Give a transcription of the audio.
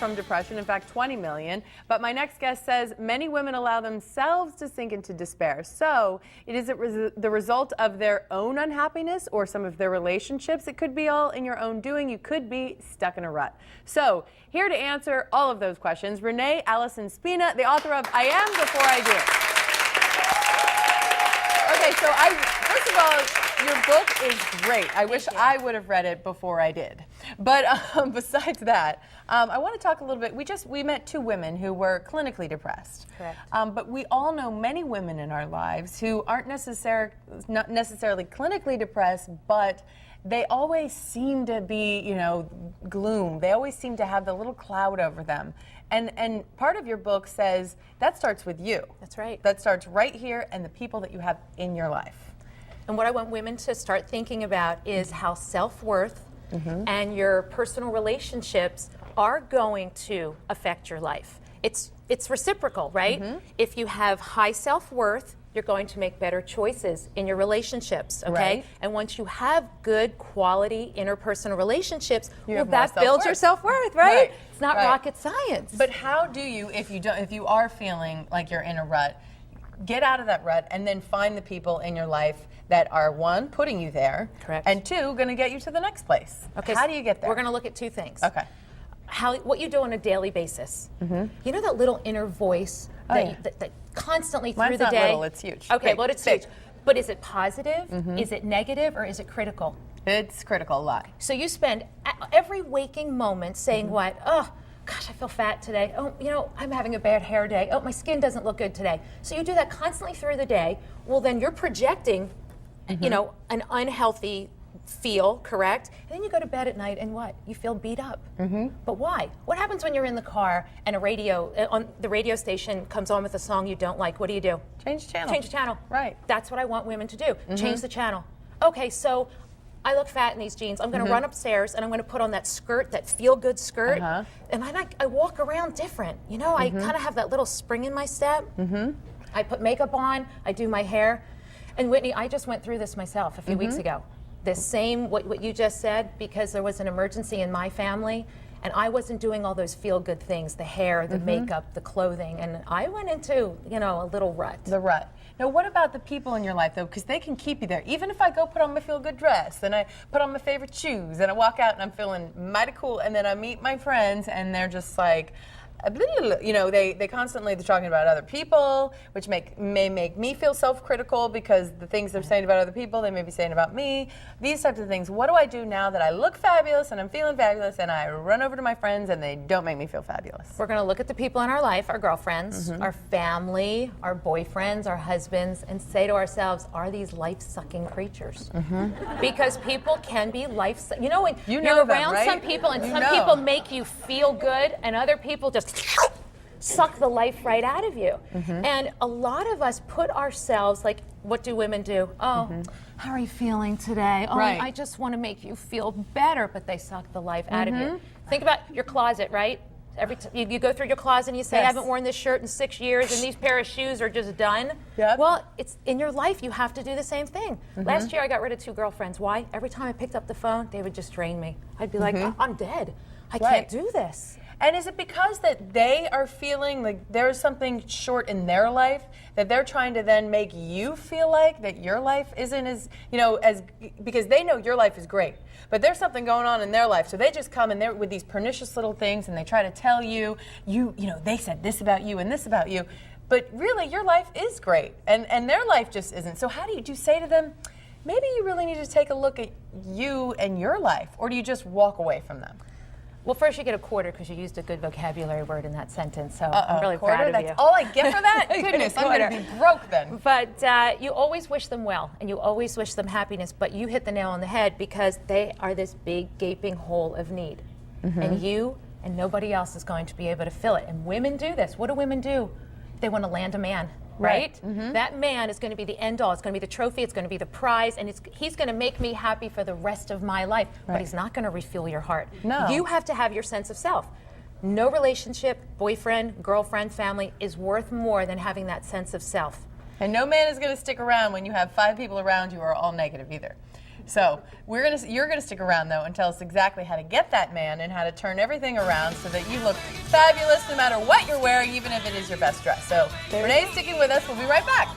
from depression, in fact 20 million. But my next guest says many women allow themselves to sink into despair. So is it the result of their own unhappiness or some of their relationships? It could be all in your own doing. You could be stuck in a rut. So here to answer all of those questions, Ranee Spina, the author of I Am Before I Do. Okay, so first of all, your book is great. I wish I would have read it before I did. But besides that, I want to talk a little bit. We met two women who were clinically depressed. Correct. But we all know many women in our lives who aren't not necessarily clinically depressed, but they always seem to be, gloom. They always seem to have the little cloud over them. And part of your book says that starts with you. That's right. That starts right here and the people that you have in your life. And what I want women to start thinking about is how self-worth and your personal relationships are going to affect your life. It's reciprocal, right? If you have high self-worth, you're going to make better choices in your relationships, okay? Right. And once you have good quality interpersonal relationships, that builds your self-worth, right? It's not rocket science. But how do you, if you are feeling like you're in a rut, get out of that rut and then find the people in your life that are, one, putting you there, correct, and two, going to get you to the next place. Okay. How do you get there? We're going to look at two things. Okay. What you do on a daily basis. You know that little inner voice that constantly through Mine's the not day. Little, it's huge. Okay, Big, well it's big. huge. But is it positive? Is it negative? Or is it critical? It's critical a lot. So you spend every waking moment saying what? Oh, gosh, I feel fat today. Oh, I'm having a bad hair day. Oh, my skin doesn't look good today. So you do that constantly through the day. Well, then you're projecting, an unhealthy feel, correct? And then you go to bed at night and what? You feel beat up. But why? What happens when you're in the car and the radio station comes on with a song you don't like? What do you do? Change the channel. Change the channel. Right. That's what I want women to do. Change the channel. Okay, so I look fat in these jeans. I'm going to run upstairs and I'm going to put on that skirt, that feel-good skirt, and I walk around different. I kind of have that little spring in my step. I put makeup on. I do my hair. And Whitney, I just went through this myself a few weeks ago. The same, what you just said, because there was an emergency in my family, and I wasn't doing all those feel-good things, the hair, the makeup, the clothing, and I went into, a little rut. The rut. Now, what about the people in your life, though? Because they can keep you there. Even if I go put on my feel-good dress, and I put on my favorite shoes, and I walk out and I'm feeling mighty cool, and then I meet my friends, and they're just like, they constantly, they're talking about other people, which may make me feel self-critical because the things they're saying about other people, they may be saying about me. These types of things. What do I do now that I look fabulous and I'm feeling fabulous and I run over to my friends and they don't make me feel fabulous? We're going to look at the people in our life, our girlfriends, our family, our boyfriends, our husbands, and say to ourselves, are these life-sucking creatures? Because people can be life-sucking. When you're around some people and some people make you feel good and other people just suck the life right out of you. And a lot of us put ourselves, like, what do women do? Oh, how are you feeling today? Oh, I just want to make you feel better, but they suck the life out of you. Think about your closet, right? You go through your closet and you say, I haven't worn this shirt in 6 years and these pair of shoes are just done. Well, it's in your life, you have to do the same thing. Last year I got rid of 2 girlfriends. Why? Every time I picked up the phone, they would just drain me. I'd be like, I'm dead. I can't do this. And is it because that they are feeling like there's something short in their life that they're trying to then make you feel like that your life isn't as, because they know your life is great, but there's something going on in their life, so they just come and they're with these pernicious little things and they try to tell you, they said this about you and this about you, but really your life is great and their life just isn't. So how do you say to them, maybe you really need to take a look at you and your life, or do you just walk away from them? Well, first you get a quarter because you used a good vocabulary word in that sentence, so I'm really proud of you. That's all I get for that? Goodness, I'm going to be broke then. But you always wish them well, and you always wish them happiness, but you hit the nail on the head because they are this big gaping hole of need. And you and nobody else is going to be able to fill it. And women do this. What do women do? They want to land a man. Right? That man is going to be the end all. It's going to be the trophy. It's going to be the prize. And he's going to make me happy for the rest of my life. But he's not going to refuel your heart. No. You have to have your sense of self. No relationship, boyfriend, girlfriend, family is worth more than having that sense of self. And no man is going to stick around when you have 5 people around you who are all negative either. So you're gonna stick around though and tell us exactly how to get that man and how to turn everything around so that you look fabulous no matter what you're wearing, even if it is your best dress. So Renee's sticking with us. We'll be right back.